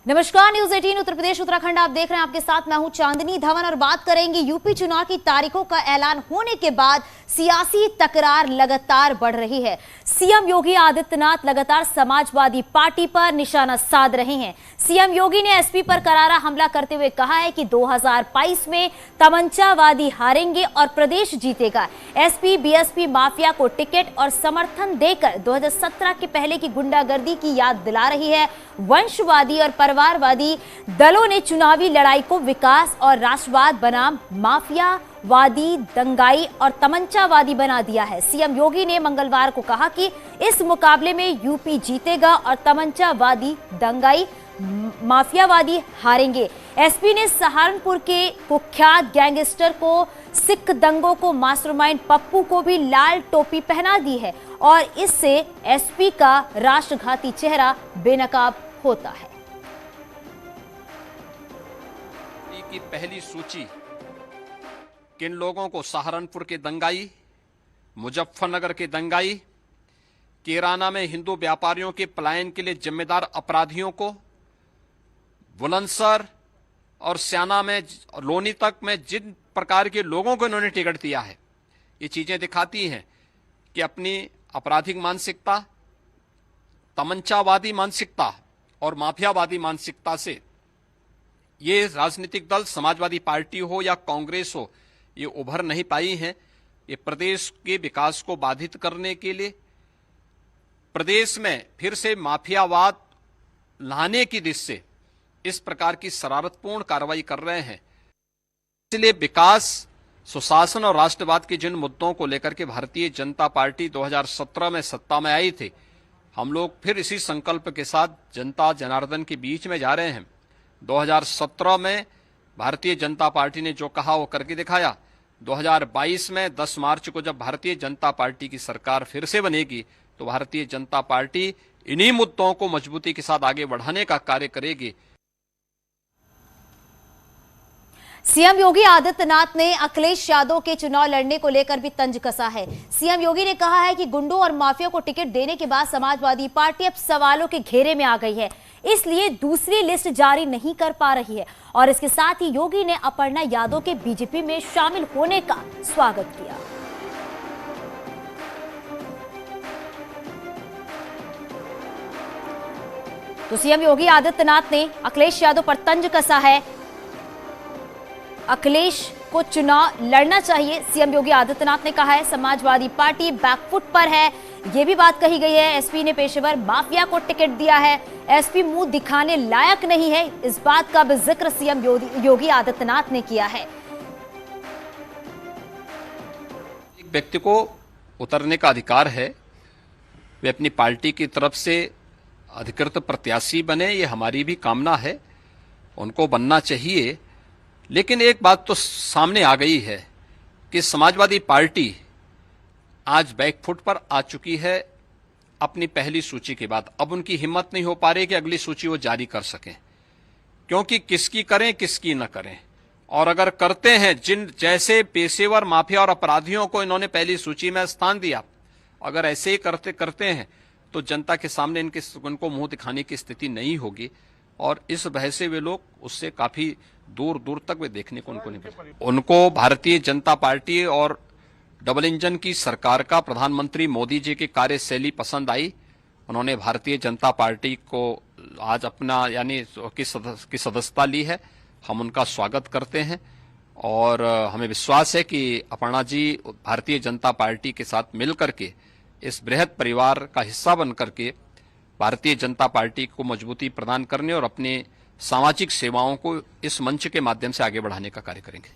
नमस्कार, न्यूज 18 उत्तर प्रदेश उत्तराखंड आप देख रहे हैं। आपके साथ मैं हूं चांदनी धवन और बात करेंगे यूपी चुनाव की तारीखों का ऐलान होने के बाद सियासी तकरार लगातार बढ़ रही है। सीएम योगी आदित्यनाथ लगातार समाजवादी पार्टी पर निशाना साध रहे हैं। सीएम योगी ने एसपी पर करारा हमला करते हुए कहा है कि 2022 में तमंचावादी हारेंगे और प्रदेश जीतेगा। एसपी बीएसपी माफिया को टिकट और समर्थन देकर 2017 के पहले की गुंडागर्दी की याद दिला रही है। वंशवादी और परिवारवादी दलों ने चुनावी लड़ाई को विकास और राष्ट्रवाद बनाम माफियावादी, दंगाई और तमंचावादी बना दिया है। सीएम योगी ने मंगलवार को कहा कि इस मुकाबले में यूपी जीतेगा और तमंचावादी, दंगाई, माफियावादी हारेंगे। एसपी ने सहारनपुर के कुख्यात गैंगस्टर को, सिख दंगों को मास्टरमाइंड पप्पू को भी लाल टोपी पहना दी है और इससे एसपी का राष्ट्रघाती चेहरा बेनकाब होता है। की पहली सूची किन लोगों को सहारनपुर के दंगाई, मुजफ्फरनगर के दंगाई, कैराना में हिंदू व्यापारियों के पलायन के लिए जिम्मेदार अपराधियों को, बुलंदशहर और स्याना में, लोनी तक में जिन प्रकार के लोगों को इन्होंने टिकट दिया है, ये चीजें दिखाती हैं कि अपनी आपराधिक मानसिकता, तमंचावादी मानसिकता और माफियावादी मानसिकता से ये राजनीतिक दल, समाजवादी पार्टी हो या कांग्रेस हो, ये उभर नहीं पाई हैं। ये प्रदेश के विकास को बाधित करने के लिए, प्रदेश में फिर से माफियावाद लाने की दिशा से इस प्रकार की शरारतपूर्ण कार्रवाई कर रहे हैं। इसलिए विकास, सुशासन और राष्ट्रवाद के जिन मुद्दों को लेकर के भारतीय जनता पार्टी 2017 में सत्ता में आई थी, हम लोग फिर इसी संकल्प के साथ जनता जनार्दन के बीच में जा रहे हैं। 2017 में भारतीय जनता पार्टी ने जो कहा वो करके दिखाया। 2022 में 10 मार्च को जब भारतीय जनता पार्टी की सरकार फिर से बनेगी तो भारतीय जनता पार्टी इन्हीं मुद्दों को मजबूती के साथ आगे बढ़ाने का कार्य करेगी। सीएम योगी आदित्यनाथ ने अखिलेश यादव के चुनाव लड़ने को लेकर भी तंज कसा है। सीएम योगी ने कहा है कि गुंडों और माफिया को टिकट देने के बाद समाजवादी पार्टी अब सवालों के घेरे में आ गई है, इसलिए दूसरी लिस्ट जारी नहीं कर पा रही है। और इसके साथ ही योगी ने अपर्णा यादव के बीजेपी में शामिल होने का स्वागत किया। तो सीएम योगी आदित्यनाथ ने अखिलेश यादव पर तंज कसा है। अखिलेश को चुनाव लड़ना चाहिए, सीएम योगी आदित्यनाथ ने कहा है। समाजवादी पार्टी बैकफुट पर है, यह भी बात कही गई है। एसपी ने पेशेवर माफिया को टिकट दिया है, एसपी मुंह दिखाने लायक नहीं है, इस बात का भी जिक्र सीएम योगी आदित्यनाथ ने किया है। एक व्यक्ति को उतरने का अधिकार है, वे अपनी पार्टी की तरफ से अधिकृत प्रत्याशी बने, ये हमारी भी कामना है, उनको बनना चाहिए। लेकिन एक बात तो सामने आ गई है कि समाजवादी पार्टी आज बैकफुट पर आ चुकी है अपनी पहली सूची के बाद। अब उनकी हिम्मत नहीं हो पा रही कि अगली सूची वो जारी कर सकें, क्योंकि किसकी करें किसकी न करें। और अगर करते हैं, जिन जैसे पेशेवर माफिया और अपराधियों को इन्होंने पहली सूची में स्थान दिया, अगर ऐसे ही करते हैं तो जनता के सामने उनको मुंह दिखाने की स्थिति नहीं होगी। और इस वजह से वे लोग उससे काफी दूर दूर तक वे देखने को उनको नहीं मिलता। उनको भारतीय जनता पार्टी और डबल इंजन की सरकार का प्रधानमंत्री मोदी जी की कार्यशैली पसंद आई। उन्होंने भारतीय जनता पार्टी को आज अपना यानी की सदस्यता ली है। हम उनका स्वागत करते हैं और हमें विश्वास है कि अपर्णा जी भारतीय जनता पार्टी के साथ मिलकर के इस बृहद परिवार का हिस्सा बन करके भारतीय जनता पार्टी को मजबूती प्रदान करने और अपने सामाजिक सेवाओं को इस मंच के माध्यम से आगे बढ़ाने का कार्य करेंगे।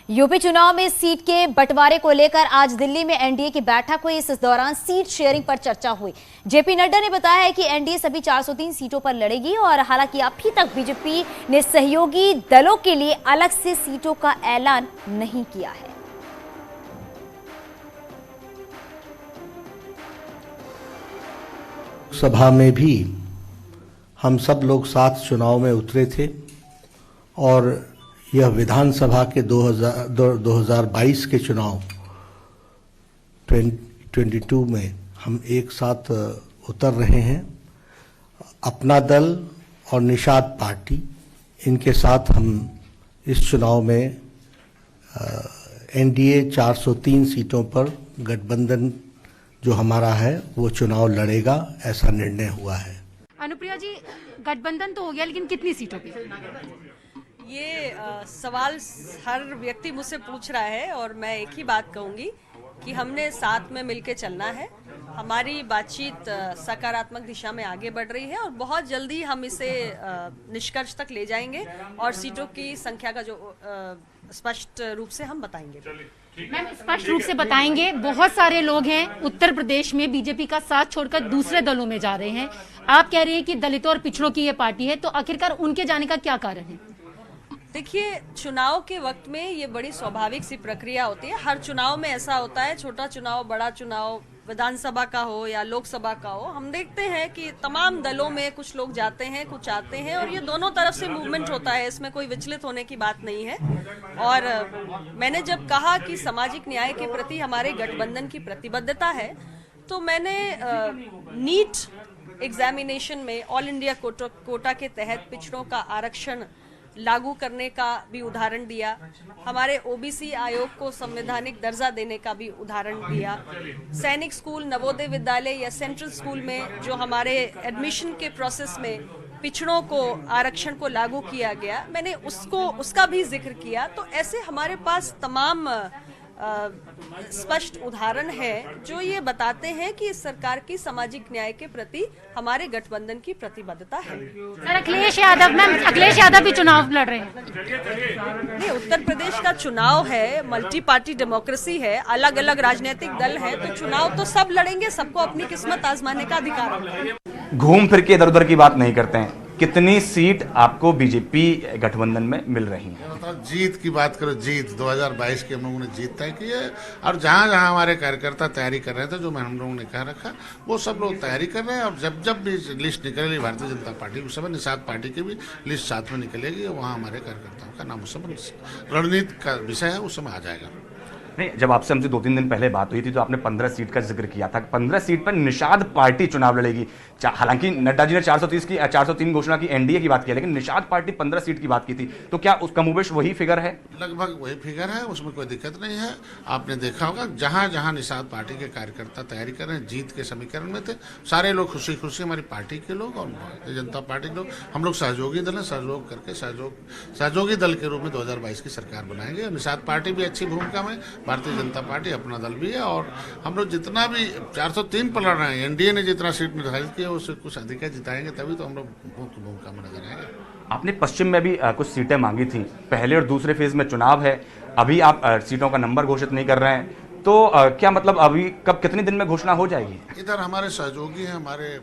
यूपी चुनाव में सीट के बंटवारे को लेकर आज दिल्ली में एनडीए की बैठक हुई। इस दौरान सीट शेयरिंग पर चर्चा हुई। जेपी नड्डा ने बताया है कि एनडीए सभी 403 सीटों पर लड़ेगी और हालांकि अभी तक बीजेपी ने सहयोगी दलों के लिए अलग से सीटों का ऐलान नहीं किया है। सभा में भी हम सब लोग साथ चुनाव में उतरे थे और यह विधानसभा के 2022 के चुनाव 2022 में हम एक साथ उतर रहे हैं अपना दल और निषाद पार्टी, इनके साथ हम इस चुनाव में एनडीए 403 सीटों पर गठबंधन जो हमारा है वो चुनाव लड़ेगा, ऐसा निर्णय हुआ है। अनुप्रिया जी, गठबंधन तो हो गया, लेकिन कितनी सीटों पे? ये सवाल हर व्यक्ति मुझसे पूछ रहा है और मैं एक ही बात कहूंगी कि हमने साथ में मिलकर चलना है। हमारी बातचीत सकारात्मक दिशा में आगे बढ़ रही है और बहुत जल्दी हम इसे निष्कर्ष तक ले जाएंगे और सीटों की संख्या का जो स्पष्ट रूप से हम बताएंगे। मैम, स्पष्ट रूप से बताएंगे। बहुत सारे लोग हैं उत्तर प्रदेश में बीजेपी का साथ छोड़कर दूसरे दलों में जा रहे हैं। आप कह रहे हैं कि दलितों और पिछड़ों की ये पार्टी है, तो आखिरकार उनके जाने का क्या कारण है? देखिए, चुनाव के वक्त में ये बड़ी स्वाभाविक सी प्रक्रिया होती है। हर चुनाव में ऐसा होता है, छोटा चुनाव, बड़ा चुनाव, विधानसभा का हो या लोकसभा का हो, हम देखते हैं कि तमाम दलों में कुछ लोग जाते हैं, कुछ आते हैं और ये दोनों तरफ से मूवमेंट होता है। इसमें कोई विचलित होने की बात नहीं है। और मैंने जब कहा कि सामाजिक न्याय के प्रति हमारे गठबंधन की प्रतिबद्धता है, तो मैंने नीट एग्जामिनेशन में ऑल इंडिया कोटा के तहत पिछड़ों का आरक्षण लागू करने का भी उदाहरण दिया, हमारे ओबीसी आयोग को संवैधानिक दर्जा देने का भी उदाहरण दिया, सैनिक स्कूल, नवोदय विद्यालय या सेंट्रल स्कूल में जो हमारे एडमिशन के प्रोसेस में पिछड़ों को आरक्षण को लागू किया गया, मैंने उसका भी जिक्र किया। तो ऐसे हमारे पास तमाम स्पष्ट उदाहरण है जो ये बताते हैं कि इस सरकार की सामाजिक न्याय के प्रति हमारे गठबंधन की प्रतिबद्धता है। सर, अखिलेश यादव भी चुनाव लड़ रहे हैं। नहीं, उत्तर प्रदेश का चुनाव है, मल्टी पार्टी डेमोक्रेसी है, अलग अलग राजनीतिक दल हैं, तो चुनाव तो सब लड़ेंगे, सबको अपनी किस्मत आजमाने का अधिकार है। घूम फिर के इधर उधर की बात नहीं करते हैं। कितनी सीट आपको बीजेपी गठबंधन में मिल रही है? जीत की बात करो, जीत 2022 के हम लोगों ने जीत तय की है और जहां जहां हमारे कार्यकर्ता तैयारी कर रहे थे, जो हम लोगों ने कह रखा, वो सब लोग तैयारी कर रहे हैं। और जब भी लिस्ट निकलेगी भारतीय जनता पार्टी, उस समय निषाद पार्टी की भी लिस्ट साथ में निकलेगी, वहाँ हमारे कार्यकर्ताओं का नाम उस समय रणनीति का विषय है, उस समय आ जाएगा। नहीं, जब आपसे हमसे 2-3 दिन पहले बात हुई थी तो आपने 15 सीट का जिक्र किया था। 15 सीट पर निषाद पार्टी चुनाव लड़ेगी। हालांकि नड्डा जी ने 403 घोषणा की, एनडीए की बात की, लेकिन निषाद पार्टी 15 सीट की बात की थी। तो क्या उसका मुबेश वही फिगर है? लगभग वही फिगर है, उसमें कोई दिक्कत नहीं है। आपने देखा होगा जहां जहां निषाद पार्टी के कार्यकर्ता तैयारी कर रहे हैं, जीत के समीकरण में थे, सारे लोग खुशी खुशी, हमारी पार्टी के लोग और भारतीय जनता पार्टी के लोग, हम लोग सहयोगी दल है, सहयोग करके सहयोगी दल के रूप में 2022 की सरकार बनाएंगे। निषाद पार्टी भी अच्छी भूमिका में, भारतीय जनता पार्टी अपना दल भी है और हम लोग जितना भी 403 पर लड़ रहे हैं, एनडीए ने जितना सीट निर्धारित किया उससे कुछ अधिक जिताएंगे, तभी तो हम लोग भूमिका में नजर आएंगे। आपने पश्चिम में भी कुछ सीटें मांगी थी। पहले और दूसरे फेज में चुनाव है, अभी आप सीटों का नंबर घोषित नहीं कर रहे हैं, तो क्या मतलब अभी कब, कितने दिन में घोषणा हो जाएगी? इधर हमारे सहयोगी हैं, हमारे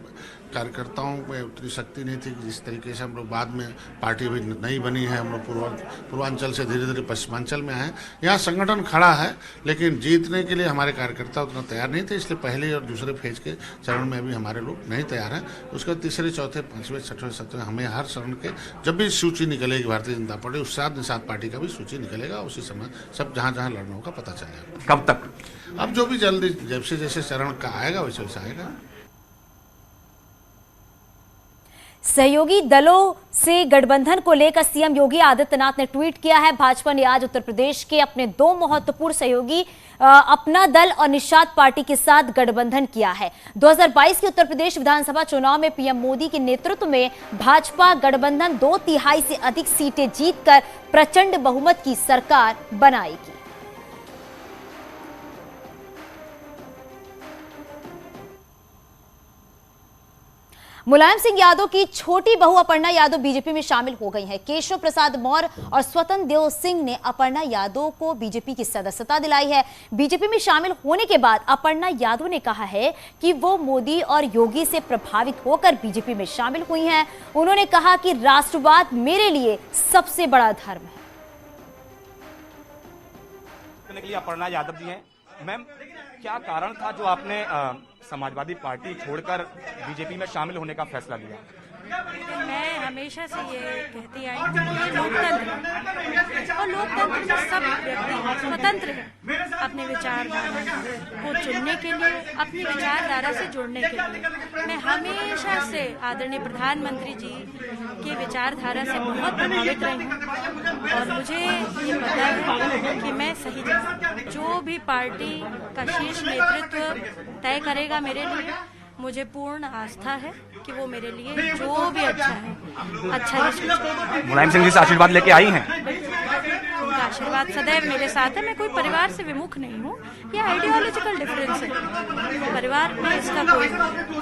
कार्यकर्ताओं में उतनी शक्ति नहीं थी कि जिस तरीके से हम लोग, बाद में पार्टी अभी नई बनी है, हम लोग पूर्वांचल से धीरे धीरे पश्चिमांचल में आए। यहाँ संगठन खड़ा है, लेकिन जीतने के लिए हमारे कार्यकर्ता उतना तैयार नहीं थे, इसलिए पहले और दूसरे फेज के चरण में अभी हमारे लोग नहीं तैयार हैं। उसके बाद तीसरे, चौथे, पांचवें, छठवें, सत्रहवें, हमें हर चरण के जब भी सूची निकलेगी भारतीय जनता पार्टी, उस साथ निषाद पार्टी का भी सूची निकलेगा, उसी समय सब जहाँ जहाँ लड़ना होगा पता चलेगा। कब तक? अब जो भी जल्दी, जैसे जैसे चरण का आएगा वैसे वैसे आएगा। सहयोगी दलों से गठबंधन को लेकर सीएम योगी आदित्यनाथ ने ट्वीट किया है। भाजपा ने आज उत्तर प्रदेश के अपने दो महत्वपूर्ण सहयोगी अपना दल और निषाद पार्टी के साथ गठबंधन किया है। 2022 के उत्तर प्रदेश विधानसभा चुनाव में पीएम मोदी के नेतृत्व में भाजपा गठबंधन 2/3 से अधिक सीटें जीतकर प्रचंड बहुमत की सरकार बनाएगी। मुलायम सिंह यादव की छोटी बहू अपर्णा यादव बीजेपी में शामिल हो गई हैं। केशव प्रसाद मौर्य और स्वतंत्र देव सिंह ने अपर्णा यादव को बीजेपी की सदस्यता दिलाई है। बीजेपी में शामिल होने के बाद अपर्णा यादव ने कहा है कि वो मोदी और योगी से प्रभावित होकर बीजेपी में शामिल हुई हैं। उन्होंने कहा कि राष्ट्रवाद मेरे लिए सबसे बड़ा धर्म है। के लिए अपर्णा यादव जी हैं। मैम, क्या कारण था जो आपने समाजवादी पार्टी छोड़कर बीजेपी में शामिल होने का फैसला लिया? मैं हमेशा से ये कहती आई हूँ कि लोकतंत्र है और लोकतंत्र में सब व्यक्ति स्वतंत्र है अपने विचारधारा को चुनने के लिए, अपनी विचारधारा से जुड़ने के लिए। मैं हमेशा से आदरणीय प्रधानमंत्री जी की विचारधारा से बहुत प्रभावित रही हूँ और मुझे ये पता है कि मैं सही जगह, जो भी पार्टी का शीर्ष नेतृत्व तय करेगा मेरे लिए, मुझे पूर्ण आस्था है कि वो मेरे लिए जो भी अच्छा है अच्छा ही सोचेगा। मुलायम सिंह जी से आशीर्वाद लेके आई हैं? उनका आशीर्वाद सदैव मेरे साथ है। मैं कोई परिवार से विमुख नहीं हूँ, ये आइडियोलॉजिकल डिफरेंस है परिवार में, इसका कोई नहीं।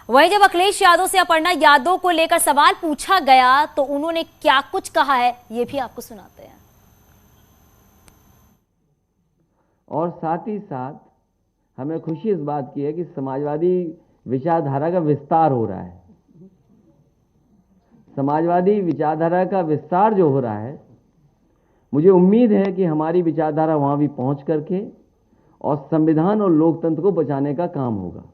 वहीं जब अखिलेश यादव से अपर्णा यादव को लेकर सवाल पूछा गया तो उन्होंने क्या कुछ कहा है, ये भी आपको सुनाते हैं। और साथ ही साथ हमें खुशी इस बात की है कि समाजवादी विचारधारा का विस्तार हो रहा है। समाजवादी विचारधारा का विस्तार जो हो रहा है, मुझे उम्मीद है कि हमारी विचारधारा वहां भी पहुंच करके और संविधान और लोकतंत्र को बचाने का काम होगा।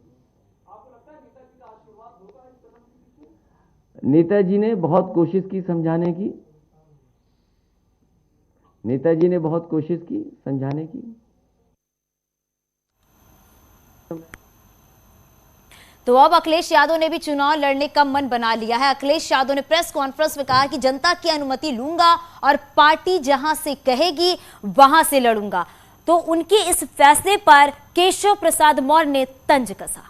नेताजी ने बहुत कोशिश की समझाने की, नेताजी ने बहुत कोशिश की समझाने की। तो अब अखिलेश यादव ने भी चुनाव लड़ने का मन बना लिया है। अखिलेश यादव ने प्रेस कॉन्फ्रेंस में कहा कि जनता की अनुमति लूंगा और पार्टी जहां से कहेगी वहां से लड़ूंगा। तो उनके इस फैसले पर केशव प्रसाद मौर्य ने तंज कसा।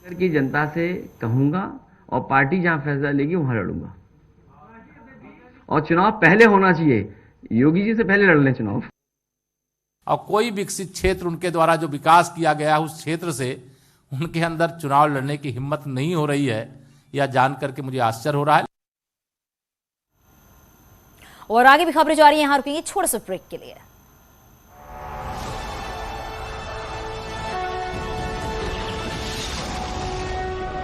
की जनता से कहूंगा और पार्टी जहां फैसला लेगी वहां लड़ूंगा, और चुनाव पहले होना चाहिए, योगी जी से पहले लड़ लें चुनाव। और कोई विकसित क्षेत्र उनके द्वारा जो विकास किया गया उस क्षेत्र से उनके अंदर चुनाव लड़ने की हिम्मत नहीं हो रही है, यह जानकर के मुझे आश्चर्य हो रहा है। और आगे भी खबरें जा रही हैं, यहां रुकेंगे छोटे से ब्रेक के लिए।